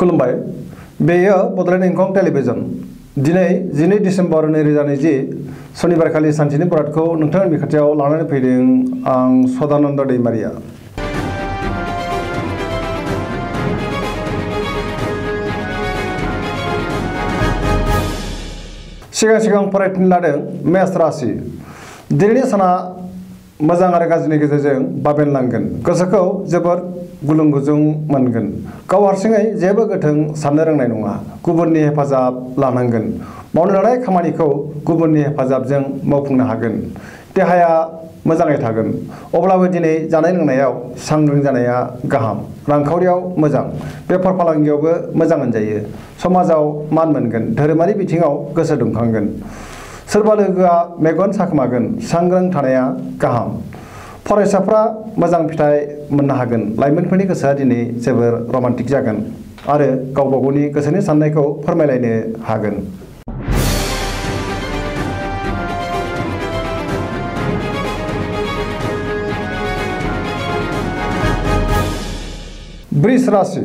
खुलुमबाय बेयो बड'लेण्ड इंखं टेलिभिजन दिनै 12 डिसेम्बर 2020 सनिबारखालि सानसेनि बरादखौ नोंथांनि खाथियाव लानानै फैदों आं सदानन्द दैमारिया। सिगां फरायथिनो लादों मेष राशि। दिनैनि साना मोजां आरो गाज्रिनि गेजेरजों बाबेनलांगोन। गोसोखौ जोबोर गुलुं गुजुं मोनगोन। गाव हारसिङै जेबो गोथों साननो रोंनाय नङा। गुबुननि हेफाजाब लानांगोन। मावनो लानाय खामानिखौ गुबुननि हेफाजाबजों मावफुंनो हागोन। देहाया मोजाङै थागोन। अब्लाबो दिनै जानाय लोंनायाव सांग्रां जानाया गाहाम। रांखावरियाव मोजां। बेफार फालांगियावबो मोजां होनजायो। समाजाव मान मोनगोन। धोरोमारि बिथिङाव गोसो दुंखांगोन। सोरबा लोगोआ मेगन साखोमागोन। सांग्रां थानाया गाहाम। फरायसाफ्रा मोजां फिथाइ मोननो हागोन। लाइमोनफोरनि गोसोआ दिनै जोबोर रमान्टिक जागोन आरो गावबा गावनि गोसोनि साननायखौ फोरमायलायनो हागोन। वृष राशि।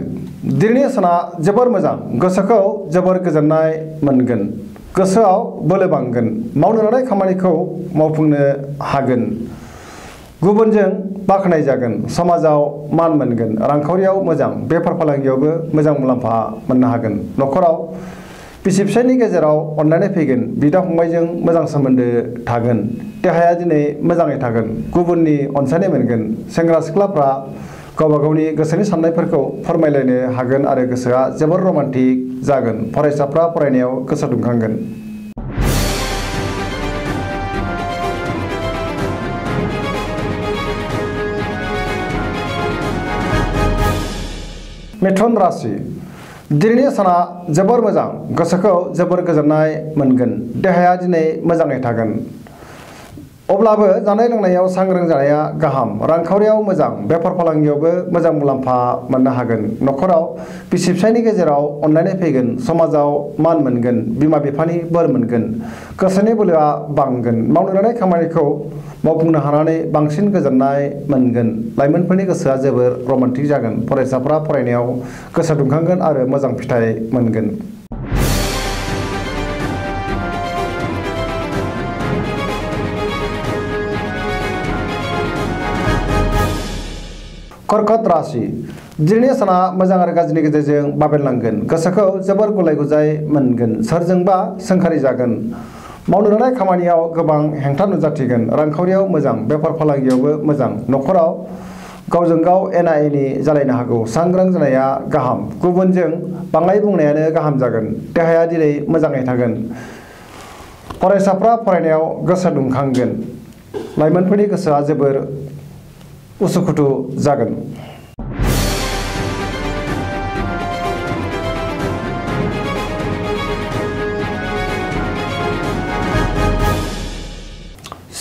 दिनैनि साना जोबोर मोजां। गोसोखौ जोबोर गोजोननाय मोनगोन। गोसोआव बोलो बांगोन। मावनो लानाय खामानिखौ मावफुंनो हागोन। गुबुनजों बाख्नाय जागोन। समाजाव मान मोनगोन। रांखावरियाव मोजां। बेफार फालांगियावबो मोजां मुलाम्फा मोननो हागोन। न'खराव बिसि फिसायनि गेजेराव अनलायनाय फैगोन। बिदा फंबायजों मोजां सोमोन्दो थागोन। देहाया दिनै मोजाङै थागोन। गुबुननि अनसायनाय मोनगोन। सेंग्रा सिख्लाफ्रा गावबा गावनि गोसोनि साननायफोरखौ फोरमायलायनो हागोन आरो गोसोआ जोबोर रमान्टिक जागोन। फरायसाफ्रा फरायनायाव गोसो दुंखांगोन। मिथुन राशि। दिनैनि साना जोबोर मोजां। गोसोखौ जोबोर गोजोननाय मोनगोन। देहाया दिनै मोजाङै थागोन। अब्लाबो जानाय लोंनायाव सांग्रां जानाया गाहाम। रांखावरियाव मोजां। बेफार फालांगियावबो मोजां मुलाम्फा मोननो हागोन। न'खराव बिसि फिसायनि गेजेराव अनलायनाय फैगोन। समाजाव मान मोनगोन। बिमा बिफानि बोर मोनगोन। गोसोनि बोलोआ बांगोन। मावनो लानाय खामानिखौ मावफुंनो हानानै बांसिन गोजोननाय मोनगोन। लाइमोनफोरनि गोसोआ जोबोर रमान्टिक जागोन। फरायसाफ्रा फरायनायाव गोसो दुंखांगोन आरो मोजां फिथाइ मोनगोन। कर्कट राशि। दिनैनि साना मोजां आरो गाज्रिनि गेजेरजों बाबेनलांगोन। गोसोखौ जोबोर गुलाय गुजाय मोनगोन। सोरजोंबा सोंखारि जागोन। मावनो लानाय खामानियाव गोबां हेंथा नुजाथिगोन। रांखावरियाव मोजां। बेफार फालांगियावबो मोजां। न'खराव गावजों गाव एना एनि जालायनो हागौ। सांग्रां जानाया गाहाम। गुबुनजों बाङाय बुंनायानो गाहाम जागोन। देहाया दिनै मोजाङै थागोन। फरायसाफ्रा फरायनायाव गोसो दुंखांगोन। लाइमोनफोरनि गोसोआ जोबोर उसुखुथु जागोन।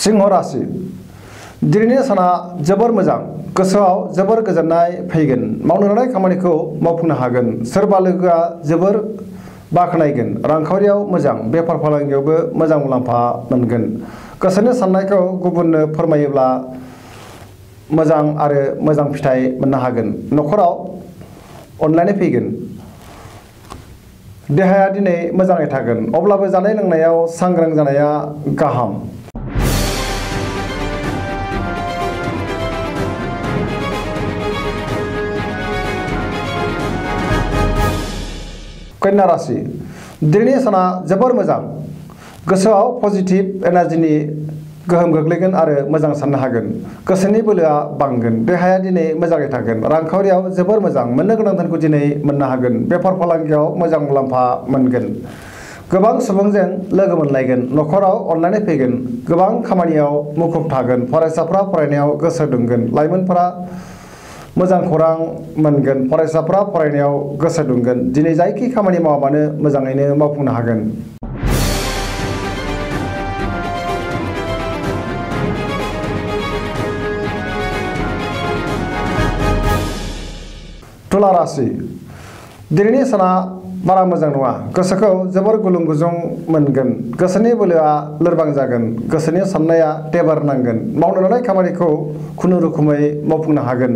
सिंह राशि। दिनैनि साना जोबोर मोजां। गोसोआव जोबोर गोजोननाय फैगोन। मावनो लानाय खामानिखौ मावफुंनो हागोन। सोरबा लोगोआ जोबोर बाख्नायगोन। रांखावरियाव मोजां। बेफार फालांगियावबो मोजां मुलाम्फा मोनगोन। गोसोनि साननायखौ गुबुननो फोरमायोब्ला मोजां आरो मोजां फिथाइ मोननो हागोन। न'खराव अनलायनाय फैगोन। देहाया दिनै मोजाङै थागोन। अब्लाबो जानाय लोंनायाव सांग्रां जानाया गाहाम। कन्या राशि। दिनैनि साना जोबोर मोजां। गोसोआव पजिटिभ एनार्जिनि गोहोम गोग्लैगोन आरो मोजां साननो हागोन। गोसोनि बोलोआ बांगोन। देहाया दिनै मोजाङै थागोन। रांखावरियाव जोबोर मोजां। मोननो गोनां धोनखौ दिनै मोननो हागोन। बेफार फालांगियाव मोजां मुलाम्फा मोनगोन। गोबां सुबुंजों लोगो मोनलायगोन। न'खराव अनलायनाय फैगोन। गोबां खामानियाव मुखुब थागोन। फरायसाफ्रा फरायनायाव गोसो दुंगोन। लाइमोनफोरा मोजां खौरां मोनगोन। फरायसाफ्रा फरायनायाव गोसो दुंगोन। दिनै जायखि खामानि मावाबानो मोजाङैनो मावफुंनो हागोन। तुला राशि। दिनैनि साना बारा मोजां नङा गोसोखौ जोबोर गुलुं गुजुं मोनगोन गोसोनि बोलोआ लोरबां जागोन गोसोनि साननाया टेबार नांगोन मावनो लानाय खामानिखौ खुनुरुखुमै मावफुंनो हागोन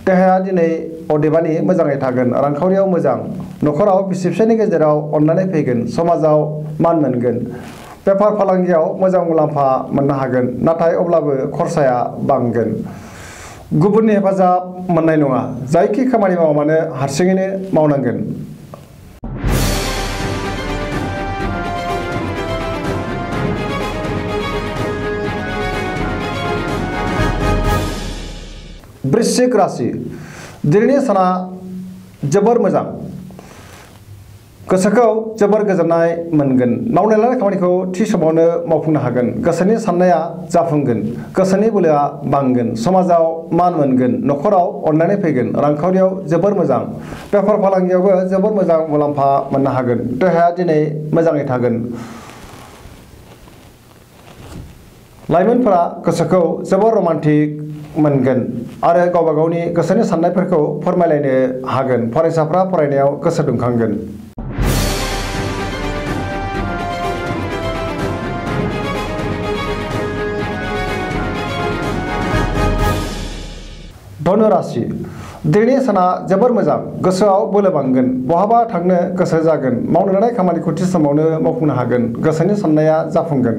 देहाया दिनै अदेबानि मोजाङै थागोन रांखावरियाव मोजां न'खराव बिसि फिसायनि गेजेराव अननानै फैगोन समाजाव मान मोनगोन बेफार फालांगियाव मोजां मुलाम्फा मोननो हागोन नाथाय अब्लाबो खरसाया बांगोन गुबुननि हेफाजाब मोननाय नङा जायखि खामानि मावा मानो हारसिङैनो मावनांगोन वृश्चिक राशि दिनैनि साना जोबोर मोजां गोसोखौ जोबोर गोजोननाय मोनगोन मावनो लानाय खामानिखौ थि समावनो मावफुंनो हागोन गोसोनि साननाया जाफुंगोन गोसोनि बोलोआ बांगोन समाजाव मान मोनगोन न'खराव अननानै फैगोन रांखावरियाव जोबोर मोजां बेफार फालांगियावबो जोबोर मोजां मुलाम्फा मोननो हागोन देहाया दिनै मोजाङै थागोन लाइमोनफोरा गोसोखौ जोबोर रमान्टिक मोनगोन आरो गावबा गावनि गोसोनि साननायफोरखौ फोरमायलायनो हागोन फरायसाफ्रा फरायनायाव गोसो दुंखांगोन धनु राशि दिनैनि साना जोबोर मोजां गोसोआव बोलो बांगोन बहाबा थांनो गोसो जागोन मावनो लानाय खामानिखौ थि समावनो मावफुंनो हागोन गोसोनि साननाया जाफुंगोन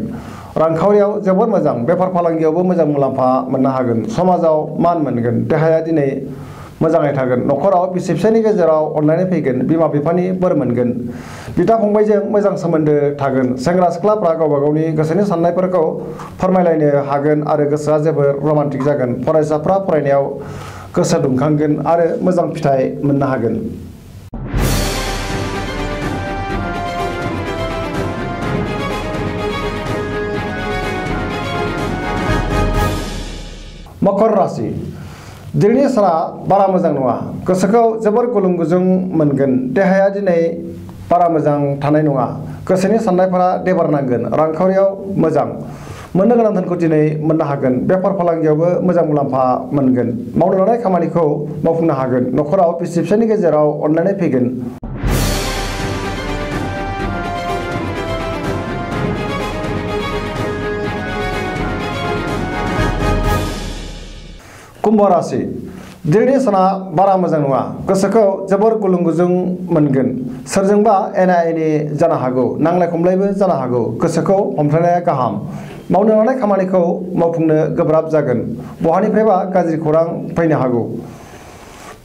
रांखावरियाव जोबोर मोजां बेफार फालांगियावबो मोजां मुलाम्फा मोननो हागोन समाजाव मान मोनगोन देहाया दिनै मोजाङै थागोन न'खराव बिसि फिसायनि गेजेराव अनलायनाय फैगोन बिमा बिफानि बोर मोनगोन बिदा फंबायजों मोजां सोमोन्दो थागोन सेंग्रा सिख्लाफ्रा गावबा गावनि गोसोनि साननायफोरखौ फोरमायलायनो हागोन आरो गोसोआ जोबोर रमान्टिक जागोन फरायसाफ्रा फरायनायाव गोसो दुंखांगोन आरो मोजां फिथाइ मोननो हागोन मकर राशि दिनैनि साना बारा मोजां नङा गोसोखौ जोबोर गुलुं गुजुं मोनगोन देहाया दिनै बारा मोजां थानाय नङा गोसोनि साननायफोरा देबार नांगोन रांखावरियाव मोजां मोननो गोनां धोनखौ दिनै मोननो हागोन बेफार फालांगियावबो मोजां मुलाम्फा मोनगोन मावनो लानाय खामानिखौ मावफुंनो हागोन न'खराव बिसि फिसायनि गेजेराव अनलायनाय फैगोन कुम्भ राशि दिनैनि साना बारा मोजां नङा गोसोखौ जोबोर गुलुं गुजुं मोनगोन सोरजोंबा एना एनि जानो हागौ नांलाय खमलायबो जानो हागौ गोसोखौ हमथानाया गाहाम मावनो लानाय खामानिखौ मावफुंनो गोब्राब जागोन बहानिफ्रायबा गाज्रि खौरां फैनो हागौ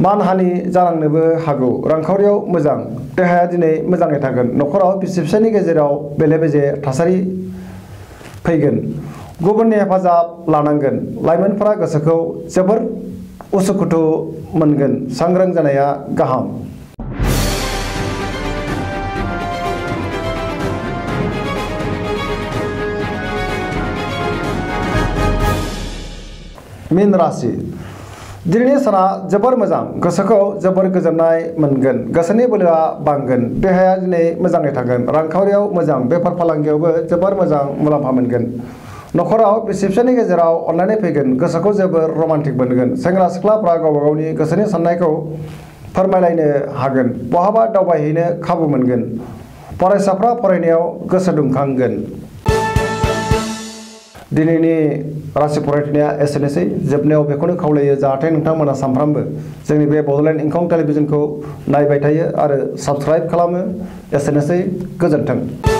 मानहानि जानांनोबो हागौ रांखावरियाव मोजां देहाया दिनै मोजाङै थागोन न'खराव बिसि फिसायनि गेजेराव बेले बेजे थासारि फैगोन गुबुननि हेफाजाब लानांगोन लाइमोनफोरा गोसोखौ जोबोर उसुखुथु मोनगोन सांग्रां जानाया गाहाम मीन राशि दिनैनि साना जोबोर मोजां गोसोखौ जोबोर गोजोननाय मोनगोन गोसोनि बोलोआ बांगोन देहाया दिनै मोजाङै थागोन रांखावरियाव मोजां बेफार फालांगियावबो जोबोर मोजां मुलाम्फा मोनगोन न'खराव बिसि फिसायनि गेजेराव अनलायनाय फैगोन गोसोखौ जोबोर रमान्टिक मोनगोन सेंग्रा सिख्लाफ्रा गावबा गावनि गोसोनि साननायखौ फोरमायलायनो हागोन बहाबा दावबायहैनो खाबु मोनगोन फरायसाफ्रा फरायनायाव गोसो दुंखांगोन दिनैनि राशि फरायनाया एसेनोसै जोबनायाव बेखौनो खावलायो जाहाथे नोंथांमोना सानफ्रामबो जोंनि बे बड'लेण्ड इंखं टेलिभिजनखौ नायबाय थायो आरो साबस्क्राइब खालामो एसेनोसै गोजोन्थों